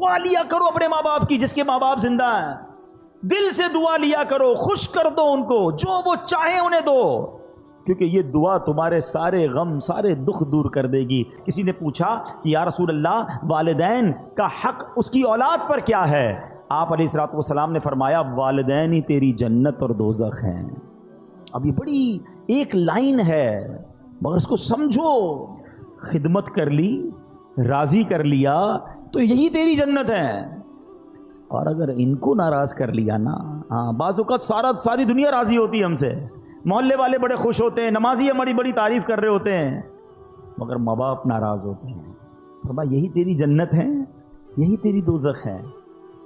دعا لیا کرو اپنے ماں باپ کی، جس کے ماں باپ زندہ ہیں، دل سے دعا لیا کرو، خوش کر دو ان کو، جو وہ چاہیں انہیں دو، کیونکہ یہ دعا تمہارے سارے غم سارے دکھ دور کر دے گی۔ کسی نے پوچھا کہ یا رسول اللہ والدین کا حق اس کی اولاد پر کیا ہے؟ آپ علیہ الصلوۃ والسلام نے فرمایا والدین ہی تیری جنت اور دوزخ ہیں۔ اب یہ بڑی ایک لائن ہے مگر اس کو سمجھو، خدمت کر لی، راضی کر لیا تو یہی تیری جنت ہے، اور اگر ان کو ناراض کر لیا نا، بعض اوقات ساری دنیا راضی ہوتی ہے ہم سے، محلے والے بڑے خوش ہوتے ہیں، نمازی ہماری بڑی تعریف کر رہے ہوتے ہیں، مگر ماں باپ ناراض ہوتے ہیں۔ فرمایا یہی تیری جنت ہے، یہی تیری دوزخ ہے۔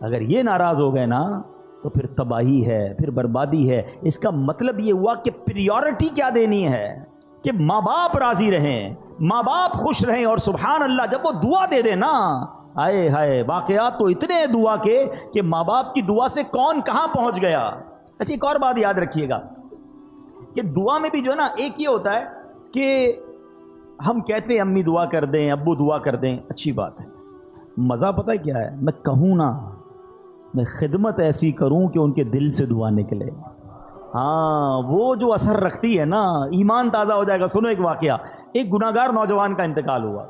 اگر یہ ناراض ہو گئے نا تو پھر تباہی ہے، پھر بربادی ہے۔ اس کا مطلب یہ ہوا کہ پریورٹی کیا دینی ہے کہ ماں باپ راضی رہیں، ماں باپ خوش رہیں، اور سبحان اللہ جب وہ دعا دے دے نا، آئے ہائے واقعات تو اتنے ہیں دعا کے کہ ماں باپ کی دعا سے کون کہاں پہنچ گیا۔ اچھا ایک اور بات یاد رکھیے گا کہ دعا میں بھی جو ہے نا، ایک یہ ہوتا ہے کہ ہم کہتے ہیں امی دعا کر دیں، ابو دعا کر دیں، اچھی بات ہے، مزہ پتہ ہے کیا ہے؟ میں کہوں نا، میں خدمت ایسی کروں کہ ان کے دل سے دعا نکلے، ہاں وہ جو اثر رکھتی ہے نا، ایمان تازہ ہو جائے گا۔ سنو ایک واقعہ، ایک گناہگار نوجوان کا انتقال ہوا،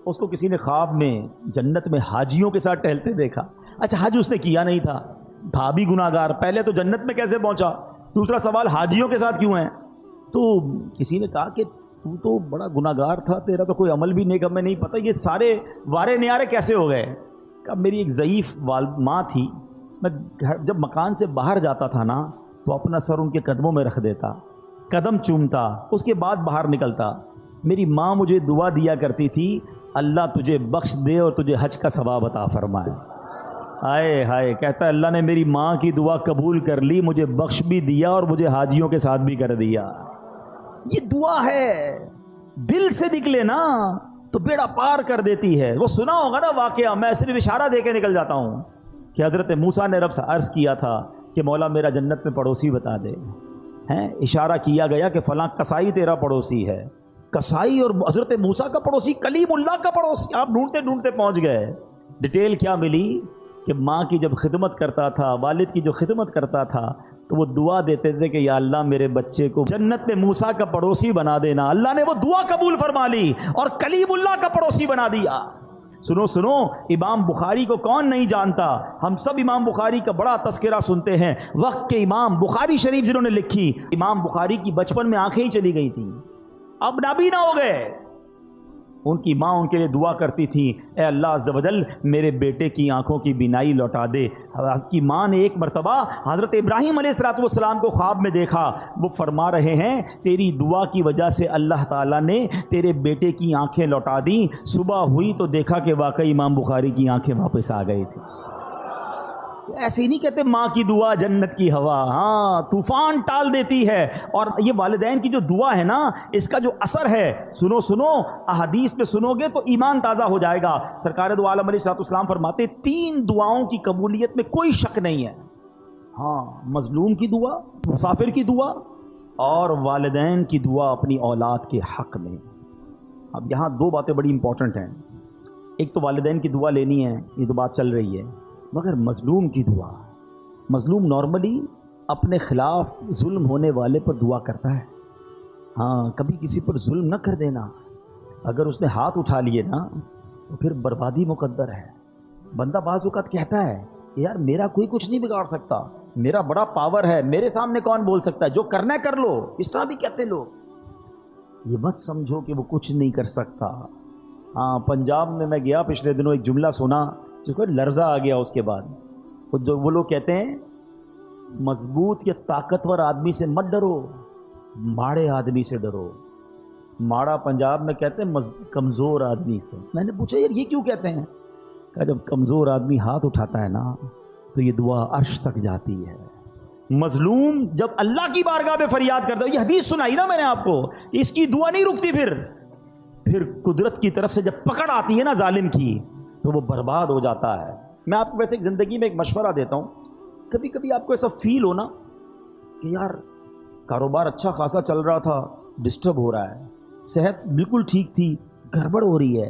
اس کو کسی نے خواب میں جنت میں حاجیوں کے ساتھ ٹہلتے دیکھا۔ اچھا حج اس نے کیا نہیں تھا بھی گناہگار، پہلے تو جنت میں کیسے پہنچا؟ دوسرا سوال حاجیوں کے ساتھ کیوں ہیں؟ تو کسی نے کہا کہ تو بڑا گناہگار تھا، تیرا تو کوئی عمل بھی نیک ہمیں نہیں پتہ، یہ سارے وارے نیارے کیسے ہو گئے؟ کہ میری ایک ضعیف ماں تھی، میں جب مکان سے باہر جاتا تھا نا تو اپنا سر ان کے قدموں میں رکھ دیتا، قدم چومتا، اس کے بعد باہر نکلتا۔ میری ماں مجھے دعا دیا کرتی تھی، اللہ تجھے بخش دے اور تجھے حج کا ثواب عطا فرمائے۔ ہائے ہائے، کہتا ہے اللہ نے میری ماں کی دعا قبول کر لی، مجھے بخش بھی دیا اور مجھے حاجیوں کے ساتھ بھی کر دیا۔ یہ دعا ہے، دل سے نکلے نا تو بیڑا پار کر دیتی ہے۔ وہ سنا ہوگا نا واقعہ، میں صرف اشارہ دے کے نکل جاتا ہوں کہ حضرت موسیٰ نے رب سے عرض کیا تھا کہ مولا میرا جنت میں پڑوسی بتا دے، ہیں اشارہ کیا گیا کہ فلاں کسائی تیرا پڑوسی ہے، کسائی اور حضرت موسیٰ کا پڑوسی، کلیم اللہ کا پڑوسی، آپ ڈھونڈتے ڈھونڈتے پہنچ گئے۔ ڈیٹیل کیا ملی کہ ماں کی جب خدمت کرتا تھا، والد کی جو خدمت کرتا تھا، تو وہ دعا دیتے تھے کہ یا اللہ میرے بچے کو جنت میں موسیٰ کا پڑوسی بنا دینا۔ اللہ نے وہ دعا قبول فرما لی اور کلیم اللہ کا پڑوسی بنا دیا۔ سنو سنو، امام بخاری کو کون نہیں جانتا؟ ہم سب امام بخاری کا بڑا تذکرہ سنتے ہیں۔ وقت کے امام بخاری شریف جنہوں نے لکھی، امام بخاری کی بچپن میں آنکھیں ہی چلی گئی تھیں، اب نابینا ہو گئے۔ ان کی ماں ان کے لیے دعا کرتی تھی، اے اللہ عز و جل میرے بیٹے کی آنکھوں کی بینائی لوٹا دے۔ اس کی ماں نے ایک مرتبہ حضرت ابراہیم علیہ السلام کو خواب میں دیکھا، وہ فرما رہے ہیں تیری دعا کی وجہ سے اللہ تعالیٰ نے تیرے بیٹے کی آنکھیں لوٹا دیں۔ صبح ہوئی تو دیکھا کہ واقعی امام بخاری کی آنکھیں واپس آ گئی تھی۔ ایسے ہی نہیں کہتے ماں کی دعا جنت کی ہوا، ہاں طوفان ٹال دیتی ہے۔ اور یہ والدین کی جو دعا ہے نا، اس کا جو اثر ہے، سنو سنو احادیث پہ سنو گے تو ایمان تازہ ہو جائے گا۔ سرکار دو عالم علیہ السلام فرماتے 3 دعاؤں کی قبولیت میں کوئی شک نہیں ہے، ہاں مظلوم کی دعا، مسافر کی دعا، اور والدین کی دعا اپنی اولاد کے حق میں۔ اب یہاں 2 باتیں بڑی امپورٹنٹ ہیں، ایک تو والدین کی دعا لینی ہے، یہ تو بات چل رہی ہے، مگر مظلوم کی دعا۔ مظلوم نارملی اپنے خلاف ظلم ہونے والے پر دعا کرتا ہے، ہاں کبھی کسی پر ظلم نہ کر دینا۔ اگر اس نے ہاتھ اٹھا لیے نا تو پھر بربادی مقدر ہے۔ بندہ بعض اوقات کہتا ہے کہ یار میرا کوئی کچھ نہیں بگاڑ سکتا، میرا بڑا پاور ہے، میرے سامنے کون بول سکتا ہے، جو کرنا ہے کر لو، اس طرح بھی کہتے لوگ۔ یہ مت سمجھو کہ وہ کچھ نہیں کر سکتا۔ ہاں پنجاب میں گیا پچھلے دنوں، ایک جملہ سنا جو کہ لرزہ آ گیا اس کے بعد۔ وہ لوگ کہتے ہیں مضبوط یا طاقتور آدمی سے مت ڈرو، ماڑے آدمی سے ڈرو۔ ماڑا پنجاب میں کہتے ہیں کمزور آدمی سے۔ میں نے پوچھا یار یہ کیوں کہتے ہیں؟ کہ جب کمزور آدمی ہاتھ اٹھاتا ہے نا تو یہ دعا عرش تک جاتی ہے۔ مظلوم جب اللہ کی بارگاہ میں فریاد کرتا ہے، یہ حدیث سنائی نا میں نے آپ کو، کہ اس کی دعا نہیں رکتی، پھر قدرت کی طرف سے جب پکڑ آتی ہے نا ظالم کی تو وہ برباد ہو جاتا ہے۔ میں آپ کو ویسے زندگی میں ایک مشورہ دیتا ہوں، کبھی کبھی آپ کو ایسا فیل ہونا کہ یار کاروبار اچھا خاصا چل رہا تھا، ڈسٹرب ہو رہا ہے، صحت بالکل ٹھیک تھی، گڑبڑ ہو رہی ہے،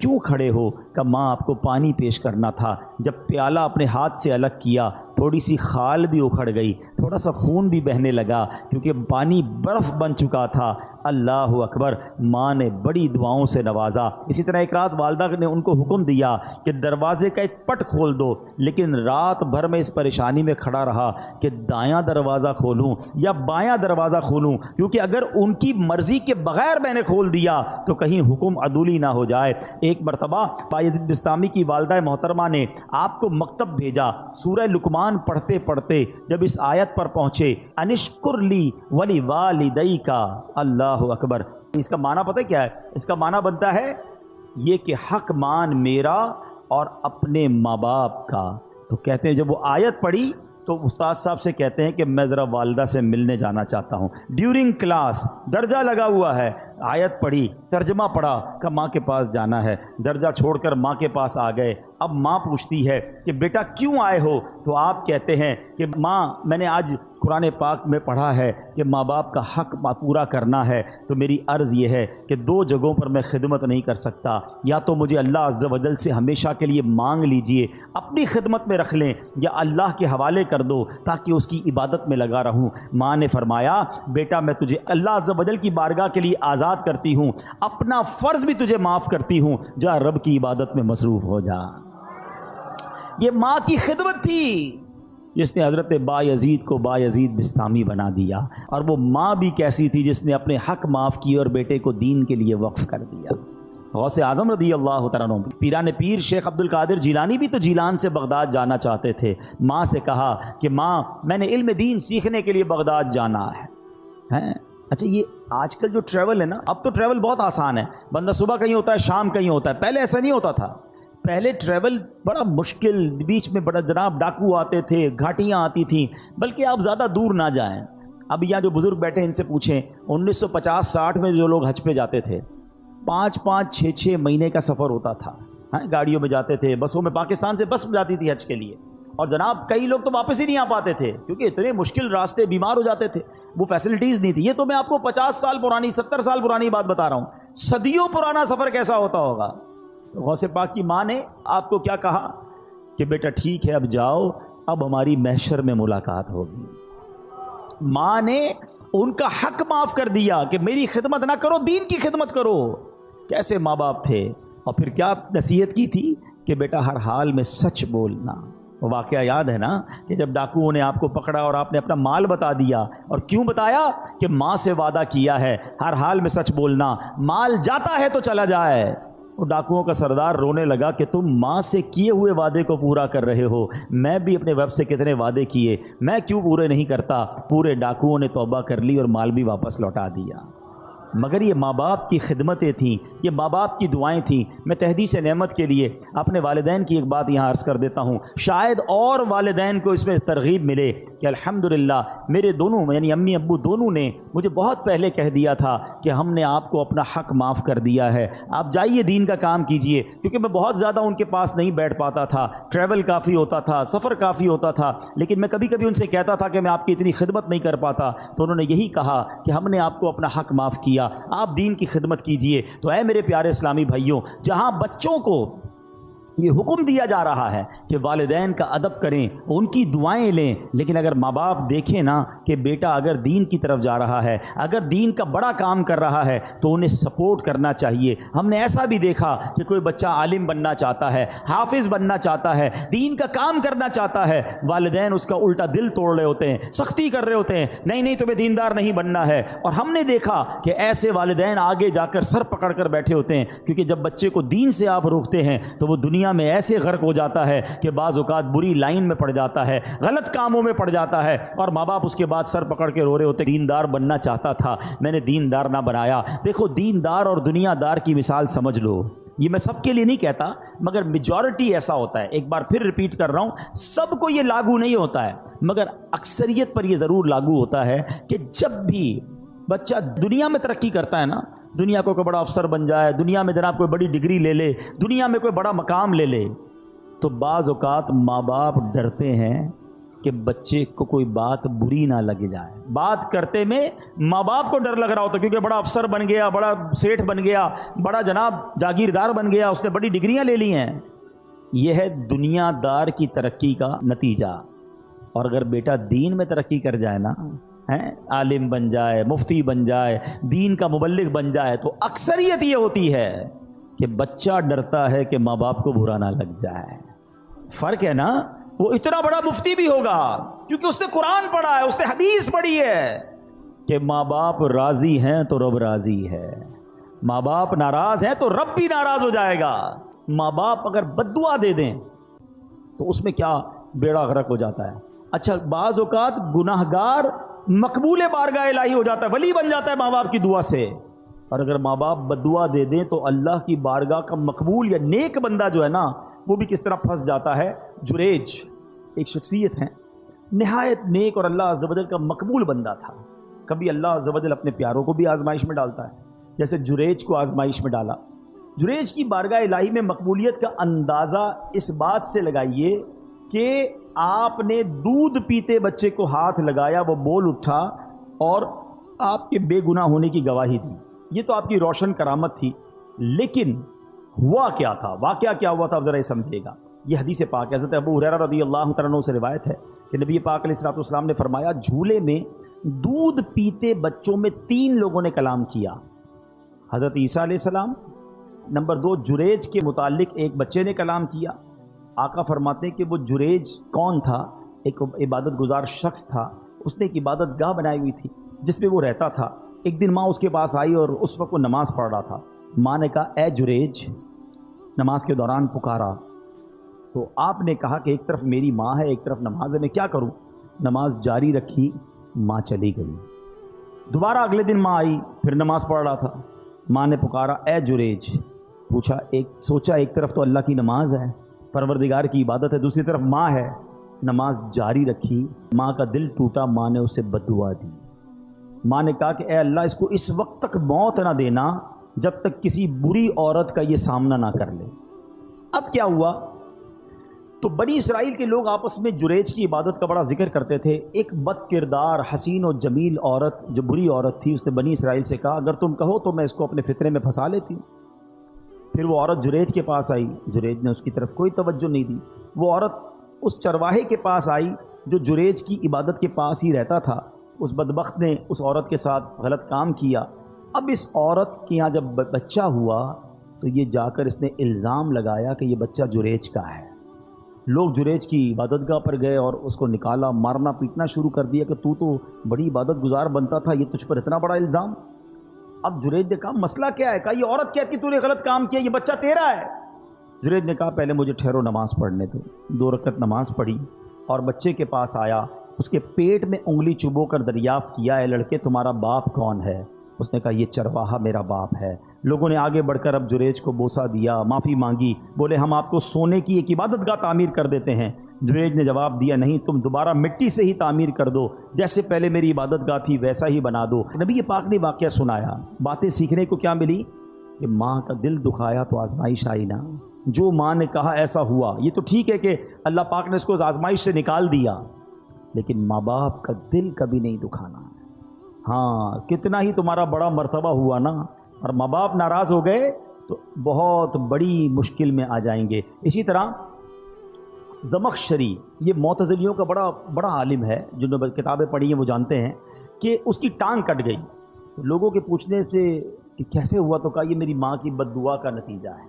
کیوں کھڑے ہو؟ کہ ماں آپ کو پانی پیش کرنا تھا، جب پیالہ اپنے ہاتھ سے الگ کیا تھوڑی سی خال بھی اکھڑ گئی، تھوڑا سا خون بھی بہنے لگا کیونکہ پانی برف بن چکا تھا۔ اللہ اکبر، ماں نے بڑی دعاؤں سے نوازا۔ اسی طرح ایک رات والدہ نے ان کو حکم دیا کہ دروازے کا ایک پٹ کھول دو، لیکن رات بھر میں اس پریشانی میں کھڑا رہا کہ دایاں دروازہ کھولوں یا بایاں دروازہ کھولوں، کیونکہ اگر ان کی مرضی کے بغیر میں نے کھول دیا تو کہیں حکم عدولی نہ ہو جائے۔ ایک مرتبہ بایزید بستامی کی والدہ محترمہ نے آپ کو مکتب بھیجا، سورہ لقمان پڑھتے پڑھتے جب اس آیت پر پہنچے، انشکر لی ولی والدیک، اللہ اکبر، اس کا معنی پتہ کیا ہے؟ اس کا معنی بنتا ہے یہ کہ حق مان میرا اور اپنے ماں باپ کا۔ تو کہتے ہیں جب وہ آیت پڑھی تو استاد صاحب سے کہتے ہیں کہ میں ذرا والدہ سے ملنے جانا چاہتا ہوں۔ ڈیورنگ کلاس درجہ لگا ہوا ہے، آیت پڑھی، ترجمہ پڑھا کہ ماں کے پاس جانا ہے، درجہ چھوڑ کر ماں کے پاس آ گئے۔ اب ماں پوچھتی ہے کہ بیٹا کیوں آئے ہو؟ تو آپ کہتے ہیں کہ ماں میں نے آج قرآن پاک میں پڑھا ہے کہ ماں باپ کا حق پورا کرنا ہے، تو میری عرض یہ ہے کہ دو جگہوں پر میں خدمت نہیں کر سکتا، یا تو مجھے اللہ عز و جل سے ہمیشہ کے لیے مانگ لیجئے، اپنی خدمت میں رکھ لیں، یا اللہ کے حوالے کر دو تاکہ اس کی عبادت میں لگا رہوں۔ ماں نے فرمایا بیٹا میں تجھے اللہ عز و جل کی بارگاہ کے لیے آزاد کرتی ہوں، اپنا فرض بھی تجھے معاف کرتی ہوں، جا رب کی عبادت میں مصروف ہو جا۔ یہ ماں کی خدمت تھی جس نے حضرت بایزید کو بایزید بستامی بنا دیا، اور وہ ماں بھی کیسی تھی جس نے اپنے حق معاف کیے اور بیٹے کو دین کے لیے وقف کر دیا۔ غوث اعظم رضی اللہ تعالیٰ عنہ، پیران پیر شیخ عبد القادر جیلانی بھی تو جیلان سے بغداد جانا چاہتے تھے۔ ماں سے کہا کہ ماں میں نے علم دین سیکھنے کے لیے بغداد جانا ہے۔ اچھا یہ آج کل جو ٹریول ہے نا، اب تو ٹریول بہت آسان ہے، بندہ صبح کہیں ہوتا ہے شام کہیں ہوتا ہے، پہلے ایسا نہیں ہوتا تھا۔ پہلے ٹریول بڑا مشکل، بیچ میں بڑا جناب ڈاکو آتے تھے، گھاٹیاں آتی تھیں، بلکہ آپ زیادہ دور نہ جائیں۔ اب یہاں جو بزرگ بیٹھے ان سے پوچھیں، 1950-60 میں جو لوگ حج پہ جاتے تھے 5-5 6-6 مہینے کا سفر ہوتا تھا، گاڑیوں میں جاتے تھے، بسوں میں، پاکستان سے بس جاتی تھی حج کے لیے، اور جناب کئی لوگ تو واپس ہی نہیں آ پاتے تھے کیونکہ اتنے مشکل راستے، بیمار ہو جاتے تھے، وہ فیسلٹیز نہیں تھی۔ یہ تو میں آپ کو 50 سال پرانی، 70 سال پرانی بات بتا رہا ہوں، صدیوں پرانا سفر کیسا ہوتا ہوگا۔ غوث پاک کی ماں نے آپ کو کیا کہا کہ بیٹا ٹھیک ہے اب جاؤ، اب ہماری محشر میں ملاقات ہوگی۔ ماں نے ان کا حق معاف کر دیا کہ میری خدمت نہ کرو، دین کی خدمت کرو۔ کیسے ماں باپ تھے، اور پھر کیا نصیحت کی تھی کہ بیٹا ہر حال میں سچ بولنا۔ وہ واقعہ یاد ہے نا کہ جب ڈاکوؤں نے آپ کو پکڑا اور آپ نے اپنا مال بتا دیا، اور کیوں بتایا کہ ماں سے وعدہ کیا ہے ہر حال میں سچ بولنا، مال جاتا ہے تو چلا جائے۔ وہ ڈاکوؤں کا سردار رونے لگا کہ تم ماں سے کیے ہوئے وعدے کو پورا کر رہے ہو، میں بھی اپنے ویب سے کتنے وعدے کیے، میں کیوں پورے نہیں کرتا؟ پورے ڈاکوؤں نے توبہ کر لی اور مال بھی واپس لوٹا دیا۔ مگر یہ ماں باپ کی خدمتیں تھیں، یہ ماں باپ کی دعائیں تھیں۔ میں تحدیث نعمت کے لیے اپنے والدین کی ایک بات یہاں عرض کر دیتا ہوں، شاید اور والدین کو اس میں ترغیب ملے کہ الحمدللہ میرے دونوں یعنی امی ابو دونوں نے مجھے بہت پہلے کہہ دیا تھا کہ ہم نے آپ کو اپنا حق معاف کر دیا ہے، آپ جائیے دین کا کام کیجئے، کیونکہ میں بہت زیادہ ان کے پاس نہیں بیٹھ پاتا تھا، ٹریول کافی ہوتا تھا، سفر کافی ہوتا تھا، لیکن میں کبھی کبھی ان سے کہتا تھا کہ میں آپ کی اتنی خدمت نہیں کر پاتا، تو انہوں نے یہی کہا کہ ہم نے آپ کو اپنا حق معاف کیا، آپ دین کی خدمت کیجئے۔ تو اے میرے پیارے اسلامی بھائیوں، جہاں بچوں کو یہ حکم دیا جا رہا ہے کہ والدین کا ادب کریں، ان کی دعائیں لیں، لیکن اگر ماں باپ دیکھیں نا کہ بیٹا اگر دین کی طرف جا رہا ہے، اگر دین کا بڑا کام کر رہا ہے تو انہیں سپورٹ کرنا چاہیے۔ ہم نے ایسا بھی دیکھا کہ کوئی بچہ عالم بننا چاہتا ہے، حافظ بننا چاہتا ہے، دین کا کام کرنا چاہتا ہے، والدین اس کا الٹا دل توڑ رہے ہوتے ہیں، سختی کر رہے ہوتے ہیں، نہیں نہیں تمہیں دیندار نہیں بننا ہے۔ اور ہم نے دیکھا کہ ایسے والدین آگے جا کر سر پکڑ کر بیٹھے ہوتے ہیں، کیونکہ جب بچے کو دین سے آپ روکتے ہیں تو وہ دنیا میں ایسے غرق ہو جاتا ہے کہ بعض اوقات بری لائن میں پڑ جاتا ہے، غلط کاموں میں پڑ جاتا ہے، اور ماں باپ اس کے بعد سر پکڑ کے رو رہے ہوتے، دیندار بننا چاہتا تھا، میں نے دیندار نہ بنایا۔ دیکھو دیندار اور دنیا دار کی مثال سمجھ لو، یہ میں سب کے لیے نہیں کہتا مگر میجورٹی ایسا ہوتا ہے، ایک بار پھر ریپیٹ کر رہا ہوں، سب کو یہ لاگو نہیں ہوتا ہے مگر اکثریت پر یہ ضرور لاگو ہوتا ہے کہ جب بھی بچہ دنیا میں ترقی کرتا ہے نا، دنیا کو کوئی بڑا افسر بن جائے، دنیا میں جناب کوئی بڑی ڈگری لے لے، دنیا میں کوئی بڑا مقام لے لے، تو بعض اوقات ماں باپ ڈرتے ہیں کہ بچے کو کوئی بات بری نہ لگ جائے. بات کرتے میں ماں باپ کو ڈر لگ رہا ہوتا کیونکہ بڑا افسر بن گیا, بڑا سیٹھ بن گیا, بڑا جناب جاگیردار بن گیا, اس نے بڑی ڈگریاں لے لی ہیں. یہ ہے دنیا دار کی ترقی کا نتیجہ. اور اگر بیٹا دین میں ترقی کر جائے نا, عالم بن جائے, مفتی بن جائے, دین کا مبلغ بن جائے, تو اکثریت یہ ہوتی ہے کہ بچہ ڈرتا ہے کہ ماں باپ کو برا نہ لگ جائے. فرق ہے نا. وہ اتنا بڑا مفتی بھی ہوگا کیونکہ اس نے قرآن پڑھا ہے, اس نے حدیث پڑھی ہے کہ ماں باپ راضی ہیں تو رب راضی ہے, ماں باپ ناراض ہیں تو رب بھی ناراض ہو جائے گا. ماں باپ اگر بد دعا دے دیں تو اس میں کیا بیڑا غرق ہو جاتا ہے. اچھا, بعض اوقات گناہ گار مقبول بارگاہ الہی ہو جاتا ہے, ولی بن جاتا ہے ماں باپ کی دعا سے. اور اگر ماں باپ بد دعا دے دیں تو اللہ کی بارگاہ کا مقبول یا نیک بندہ جو ہے نا, وہ بھی کس طرح پھنس جاتا ہے. جریج ایک شخصیت ہیں, نہایت نیک اور اللہ عز و جل کا مقبول بندہ تھا. کبھی اللہ عز و جل اپنے پیاروں کو بھی آزمائش میں ڈالتا ہے, جیسے جریج کو آزمائش میں ڈالا. جریج کی بارگاہ الہی میں مقبولیت کا اندازہ اس بات سے لگائیے کہ آپ نے دودھ پیتے بچے کو ہاتھ لگایا, وہ بول اٹھا اور آپ کے بے گناہ ہونے کی گواہی دی. یہ تو آپ کی روشن کرامت تھی, لیکن ہوا کیا تھا, واقعہ کیا ہوا تھا, آپ ذرا یہ سمجھیے گا. یہ حدیث پاک ہے, حضرت ابو ہریرہ رضی اللہ تعالیٰ عنہ سے روایت ہے کہ نبی پاک علیہ الصلوۃ والسلام نے فرمایا, جھولے میں دودھ پیتے بچوں میں 3 لوگوں نے کلام کیا. حضرت عیسیٰ علیہ السلام, نمبر 2 جریج کے متعلق ایک بچے نے کلام کیا. آقا فرماتے ہیں کہ وہ جریج کون تھا؟ ایک عبادت گزار شخص تھا, اس نے ایک عبادت گاہ بنائی ہوئی تھی جس میں وہ رہتا تھا. ایک دن ماں اس کے پاس آئی اور اس وقت وہ نماز پڑھ رہا تھا. ماں نے کہا, اے جریج, نماز کے دوران پکارا. تو آپ نے کہا کہ ایک طرف میری ماں ہے, ایک طرف نماز ہے, میں کیا کروں؟ نماز جاری رکھی, ماں چلی گئی. دوبارہ اگلے دن ماں آئی, پھر نماز پڑھ رہا تھا. ماں نے پکارا, اے جریج. پوچھا, سوچا ایک طرف تو اللہ کی نماز ہے, پروردگار کی عبادت ہے, دوسری طرف ماں ہے. نماز جاری رکھی, ماں کا دل ٹوٹا, ماں نے اسے بد دعا دی. ماں نے کہا کہ اے اللہ, اس کو اس وقت تک موت نہ دینا جب تک کسی بری عورت کا یہ سامنا نہ کر لے. اب کیا ہوا؟ تو بنی اسرائیل کے لوگ آپس میں جریج کی عبادت کا بڑا ذکر کرتے تھے. ایک بد کردار حسین و جمیل عورت, جو بری عورت تھی, اس نے بنی اسرائیل سے کہا, اگر تم کہو تو میں اس کو اپنے فطرے میں پھنسا لیتی ہوں. پھر وہ عورت جریج کے پاس آئی, جریج نے اس کی طرف کوئی توجہ نہیں دی. وہ عورت اس چرواہے کے پاس آئی جو جریج کی عبادت کے پاس ہی رہتا تھا. اس بدبخت نے اس عورت کے ساتھ غلط کام کیا. اب اس عورت کے یہاں جب بچہ ہوا تو یہ جا کر اس نے الزام لگایا کہ یہ بچہ جریج کا ہے. لوگ جریج کی عبادت گاہ پر گئے اور اس کو نکالا, مارنا پیٹنا شروع کر دیا کہ تو بڑی عبادت گزار بنتا تھا, یہ تجھ پر اتنا بڑا الزام. اب جریج نے کہا, مسئلہ کیا ہے؟ کہا, یہ عورت کہتی تو نے غلط کام کیا, یہ بچہ تیرا ہے. جریج نے کہا, پہلے مجھے ٹھہرو, نماز پڑھنے دو. 2 رکعت نماز پڑھی اور بچے کے پاس آیا, اس کے پیٹ میں انگلی چبو کر دریافت کیا, اے لڑکے تمہارا باپ کون ہے؟ اس نے کہا, یہ چرواہا میرا باپ ہے. لوگوں نے آگے بڑھ کر اب جریج کو بوسہ دیا, معافی مانگی, بولے ہم آپ کو سونے کی ایک عبادت گاہ تعمیر کر دیتے ہیں. جریج نے جواب دیا, نہیں, تم دوبارہ مٹی سے ہی تعمیر کر دو, جیسے پہلے میری عبادت گاہ تھی ویسا ہی بنا دو. نبی پاک نے واقعہ سنایا. باتیں سیکھنے کو کیا ملی کہ ماں کا دل دکھایا تو آزمائش آئی نا. جو ماں نے کہا ایسا ہوا. یہ تو ٹھیک ہے کہ اللہ پاک نے اس کو آزمائش سے نکال دیا, لیکن ماں باپ کا دل کبھی نہیں دکھانا. ہاں, کتنا ہی تمہارا بڑا مرتبہ ہوا نا, اور ماں باپ ناراض ہو گئے تو بہت بڑی مشکل میں آ جائیں گے. اسی طرح زمخشری, یہ معتزلیوں کا بڑا عالم ہے, جنہوں نے کتابیں پڑھی ہیں وہ جانتے ہیں کہ اس کی ٹانگ کٹ گئی. لوگوں کے پوچھنے سے کہ کیسے ہوا تو کہا, یہ میری ماں کی بد دعا کا نتیجہ ہے.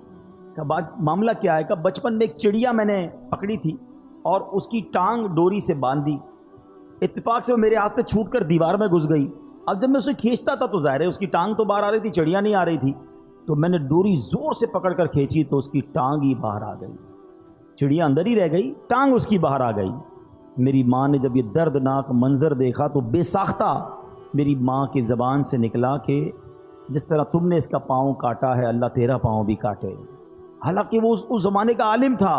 کہا, معاملہ کیا ہے؟ کہا, بچپن میں ایک چڑیا میں نے پکڑی تھی اور اس کی ٹانگ ڈوری سے باندھ دی. اتفاق سے وہ میرے ہاتھ سے چھوٹ کر دیوار میں گھس گئی. اب جب میں اسے کھینچتا تھا تو ظاہر ہے اس کی ٹانگ تو باہر آ رہی تھی, چڑیا نہیں آ رہی تھی. تو میں نے ڈوری زور سے پکڑ کر کھینچی تو اس کی ٹانگ ہی باہر آ گئی. چڑیا اندر ہی رہ گئی, ٹانگ اس کی باہر آ گئی. میری ماں نے جب یہ دردناک منظر دیکھا تو بے ساختہ میری ماں کی زبان سے نکلا کہ جس طرح تم نے اس کا پاؤں کاٹا ہے, اللہ تیرا پاؤں بھی کاٹے. حالانکہ وہ اس زمانے کا عالم تھا.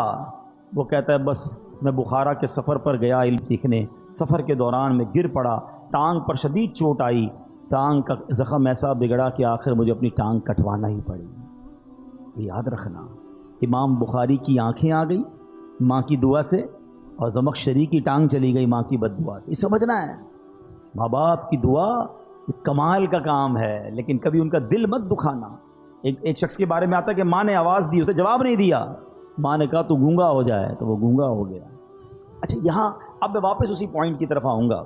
وہ کہتا ہے, بس میں بخارا کے سفر پر گیا علم سیکھنے. سفر کے دوران میں گر پڑا, ٹانگ پر شدید چوٹ آئی. ٹانگ کا زخم ایسا بگڑا کہ آخر مجھے اپنی ٹانگ کٹوانا ہی پڑی. یاد رکھنا, امام بخاری کی آنکھیں آ گئی ماں کی دعا سے, اور زمخشری کی ٹانگ چلی گئی ماں کی بد دعا سے. یہ سمجھنا ہے ماں باپ کی دعا کمال کا کام ہے، لیکن کبھی ان کا دل مت دکھانا. ایک شخص کے بارے میں آتا ہے کہ ماں نے آواز دی، اسے جواب نہیں دیا، ماں نے کہا تو گونگا ہو جائے، تو وہ گونگا ہو گیا. اچھا یہاں اب میں واپس اسی پوائنٹ کی طرف آؤں گا.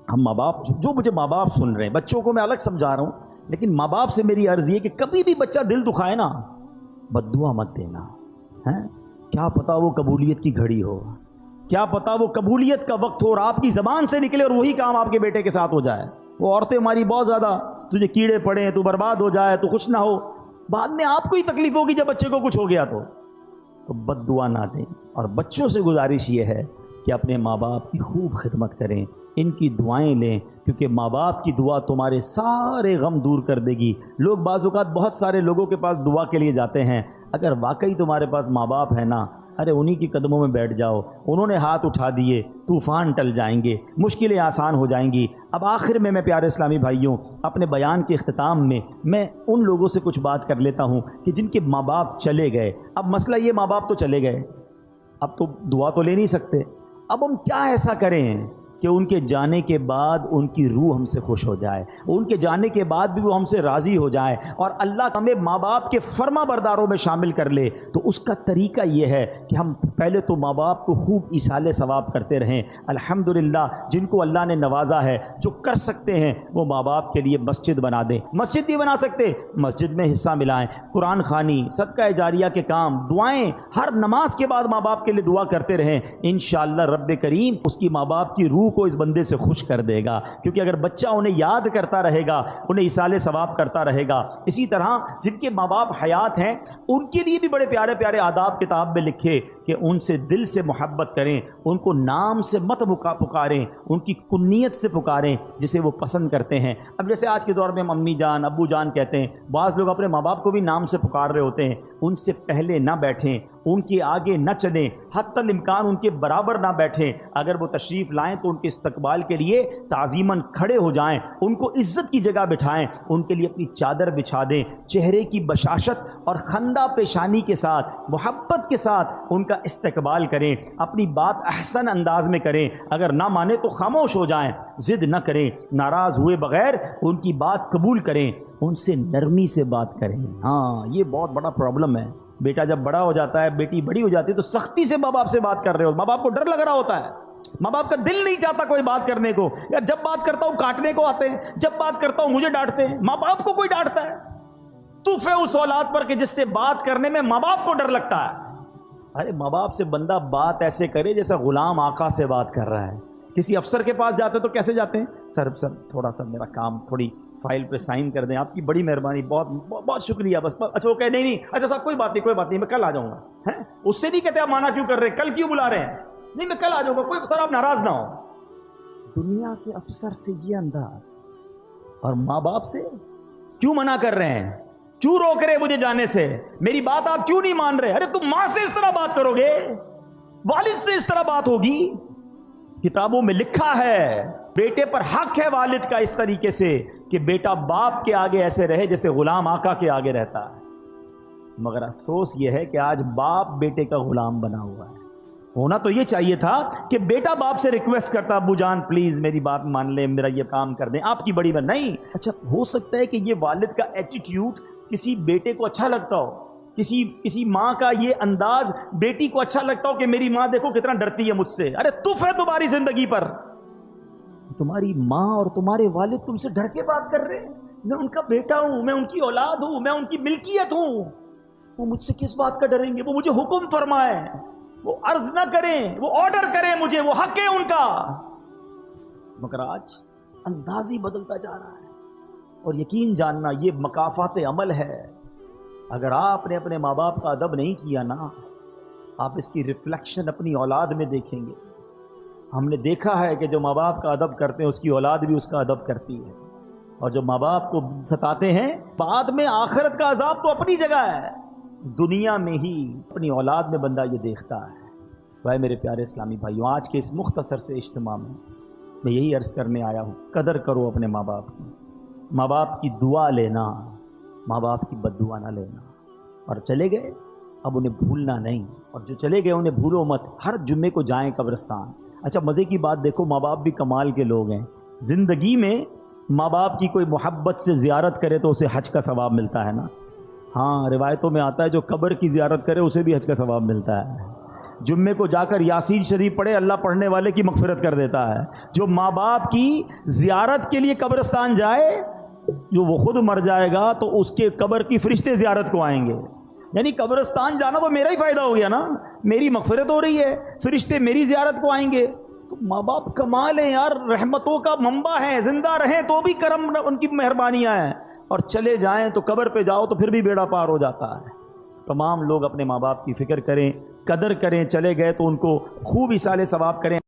ہم ماں باپ جو مجھے ماں باپ سن رہے ہیں، بچوں کو میں الگ سمجھا رہا ہوں، لیکن ماں باپ سے میری عرض یہ کہ کبھی بھی بچہ دل دکھائے نا، بد دعا مت دینا. کیا پتا وہ قبولیت کی گھڑی ہو، کیا پتا وہ قبولیت کا وقت ہو اور آپ کی زبان سے نکلے اور وہی کام آپ کے بیٹے کے ساتھ ہو جائے. وہ عورتیں ہماری بہت زیادہ، تجھے کیڑے پڑے، تو برباد ہو جائے، تو خوش نہ ہو، بعد میں آپ کو ہی تکلیف ہوگی جب بچے کو کچھ ہو گیا تو بد دعا نہ دیں. اور بچوں سے گزارش یہ ہے کہ اپنے ماں باپ کی خوب خدمت کریں، ان کی دعائیں لیں، کیونکہ ماں باپ کی دعا تمہارے سارے غم دور کر دے گی. لوگ بعض اوقات بہت سارے لوگوں کے پاس دعا کے لیے جاتے ہیں، اگر واقعی تمہارے پاس ماں باپ ہے نا، ارے انہی کی قدموں میں بیٹھ جاؤ، انہوں نے ہاتھ اٹھا دیے، طوفان ٹل جائیں گے، مشکلیں آسان ہو جائیں گی. اب آخر میں پیارے اسلامی بھائیوں، اپنے بیان کے اختتام میں ان لوگوں سے کچھ بات کر لیتا ہوں کہ جن کے ماں باپ چلے گئے. اب مسئلہ یہ، ماں باپ تو چلے گئے، اب تو دعا تو لے نہیں سکتے. اب ہم کیا ایسا کریں کہ ان کے جانے کے بعد ان کی روح ہم سے خوش ہو جائے، ان کے جانے کے بعد بھی وہ ہم سے راضی ہو جائے اور اللہ ہمیں ماں باپ کے فرما برداروں میں شامل کر لے؟ تو اس کا طریقہ یہ ہے کہ ہم پہلے تو ماں باپ کو خوب ایصال ثواب کرتے رہیں. الحمدللہ جن کو اللہ نے نوازا ہے، جو کر سکتے ہیں، وہ ماں باپ کے لیے مسجد بنا دیں. مسجد نہیں بنا سکتے، مسجد میں حصہ ملائیں، قرآن خوانی، صدقہ جاریہ کے کام، دعائیں، ہر نماز کے بعد ماں باپ کے لیے دعا کرتے رہیں. انشاءاللہ رب کریم اس کی ماں باپ کی روح کو اس بندے سے خوش کر دے گا، کیونکہ اگر بچہ انہیں یاد کرتا رہے گا، انہیں ایصال ثواب کرتا رہے گا. اسی طرح جن کے ماں باپ حیات ہیں، ان کے لیے بھی بڑے پیارے پیارے آداب کتاب میں لکھے کہ ان سے دل سے محبت کریں، ان کو نام سے مت پکاریں، ان کی کنیت سے پکاریں جسے وہ پسند کرتے ہیں. اب جیسے آج کے دور میں ہم امی جان، ابو جان کہتے ہیں، بعض لوگ اپنے ماں باپ کو بھی نام سے پکار رہے ہوتے ہیں. ان سے پہلے نہ بیٹھیں، ان کے آگے نہ چلیں، حتی الامکان ان کے برابر نہ بیٹھیں. اگر وہ تشریف لائیں تو ان کے استقبال کے لیے تعظیماً کھڑے ہو جائیں، ان کو عزت کی جگہ بٹھائیں، ان کے لیے اپنی چادر بچھا دیں، چہرے کی بشاشت اور خندہ پیشانی کے ساتھ، محبت کے ساتھ ان کا استقبال کریں، اپنی بات احسن انداز میں کریں. اگر نہ مانے تو خاموش ہو جائیں، ضد نہ کریں، ناراض ہوئے بغیر ان کی بات قبول کریں، ان سے نرمی سے بات کریں. ہاں یہ بہت بڑا پرابلم ہے. بیٹا جب بڑا ہو جاتا ہے، بیٹی بڑی ہو جاتی ہے، تو سختی سے ماں باپ سے بات کر رہے ہو، ماں باپ کو ڈر لگ رہا ہوتا ہے، ماں باپ کا دل نہیں چاہتا کوئی بات کرنے کو. یا جب بات کرتا ہوں کاٹنے کو آتے ہیں، جب بات کرتا ہوں مجھے ڈانٹتے ہیں. ماں باپ کو کوئی ڈانٹتا ہے؟ توف ہے اس اولاد پر کہ جس سے بات کرنے میں ماں باپ کو ڈر لگتا ہے. ارے ماں باپ سے بندہ بات ایسے کرے جیسا غلام آقا سے بات کر رہا ہے. کسی افسر کے پاس جاتے تو کیسے جاتے ہیں؟ سر تھوڑا سا میرا کام، تھوڑی فائل پہ سائن کر دیں، آپ کی بڑی مہربانی، بہت بہت شکریہ. بس اچھا وہ کہے نہیں اچھا صاحب کوئی بات نہیں میں کل آ جاؤں گا. اس سے نہیں کہتے آپ مانا کیوں کر رہے ہیں، کل کیوں بلا رہے ہیں؟ نہیں میں کل آ جاؤں گا، کوئی سر آپ ناراض نہ ہو. دنیا کے افسر سے یہ انداز، اور ماں باپ سے کیوں منع کر رہے ہیں، کیوں روک رہے مجھے جانے سے، میری بات آپ کیوں نہیں مان رہے؟ ارے تم ماں سے اس طرح بات کرو گے، والد سے اس طرح بات ہوگی؟ کتابوں میں لکھا ہے بیٹے پر حق ہے والد کا اس طریقے سے کہ بیٹا باپ کے آگے ایسے رہے جیسے غلام آقا کے آگے رہتا ہے. مگر افسوس یہ ہے کہ آج باپ بیٹے کا غلام بنا ہوا ہے. ہونا تو یہ چاہیے تھا کہ بیٹا باپ سے ریکویسٹ کرتا، ابو جان پلیز میری بات مان لیں، میرا یہ کام کر دیں، آپ کی بڑی بات نہیں. اچھا ہو سکتا ہے کہ یہ والد کا ایٹیٹیوڈ کسی بیٹے کو اچھا لگتا ہو، کسی ماں کا یہ انداز بیٹی کو اچھا لگتا ہو کہ میری ماں دیکھو کتنا ڈرتی ہے مجھ سے. ارے تف ہے تمہاری زندگی پر، تمہاری ماں اور تمہارے والد تم سے ڈر کے بات کر رہے ہیں. میں ان کا بیٹا ہوں، میں ان کی اولاد ہوں، میں ان کی ملکیت ہوں. وہ مجھ سے کس بات کا ڈریں گے؟ وہ مجھے حکم فرمائیں، وہ عرض نہ کریں، وہ آرڈر کریں مجھے، وہ حق ہے ان کا. مگر آج انداز ہی بدلتا جا رہا ہے. اور یقین جاننا یہ مکافات عمل ہے. اگر آپ نے اپنے ماں باپ کا ادب نہیں کیا نا، آپ اس کی ریفلیکشن اپنی اولاد میں دیکھیں گے. ہم نے دیکھا ہے کہ جو ماں باپ کا ادب کرتے ہیں اس کی اولاد بھی اس کا ادب کرتی ہے، اور جو ماں باپ کو ستاتے ہیں بعد میں آخرت کا عذاب تو اپنی جگہ ہے، دنیا میں ہی اپنی اولاد میں بندہ یہ دیکھتا ہے. بھائی میرے پیارے اسلامی بھائیوں، آج کے اس مختصر سے اجتماع میں یہی عرض کرنے آیا ہوں، قدر کرو اپنے ماں باپ کی، ماں باپ کی دعا لینا، ماں باپ کی بد دعا نہ لینا. اور چلے گئے اب انہیں بھولنا نہیں، اور جو چلے گئے انہیں بھولو مت، ہر جمعے کو جائیں قبرستان۔ اچھا مزے کی بات دیکھو، ماں باپ بھی کمال کے لوگ ہیں، زندگی میں ماں باپ کی کوئی محبت سے زیارت کرے تو اسے حج کا ثواب ملتا ہے نا۔ ہاں روایتوں میں آتا ہے جو قبر کی زیارت کرے اسے بھی حج کا ثواب ملتا ہے۔ جمعے کو جا کر یاسین شریف پڑھے، اللہ پڑھنے والے کی مغفرت کر دیتا ہے۔ جو ماں باپ کی زیارت کے لیے قبرستان جائے، جو وہ خود مر جائے گا تو اس کے قبر کی فرشتے زیارت کو آئیں گے، یعنی قبرستان جانا تو میرا ہی فائدہ ہو گیا نا، میری مغفرت ہو رہی ہے، فرشتے میری زیارت کو آئیں گے۔ تو ماں باپ کمال ہیں یار، رحمتوں کا منبع ہیں، زندہ رہیں تو بھی کرم ان کی مہربانیاں ہیں، اور چلے جائیں تو قبر پہ جاؤ تو پھر بھی بیڑا پار ہو جاتا ہے۔ تمام لوگ اپنے ماں باپ کی فکر کریں، قدر کریں، چلے گئے تو ان کو خوب ایصال ثواب کریں۔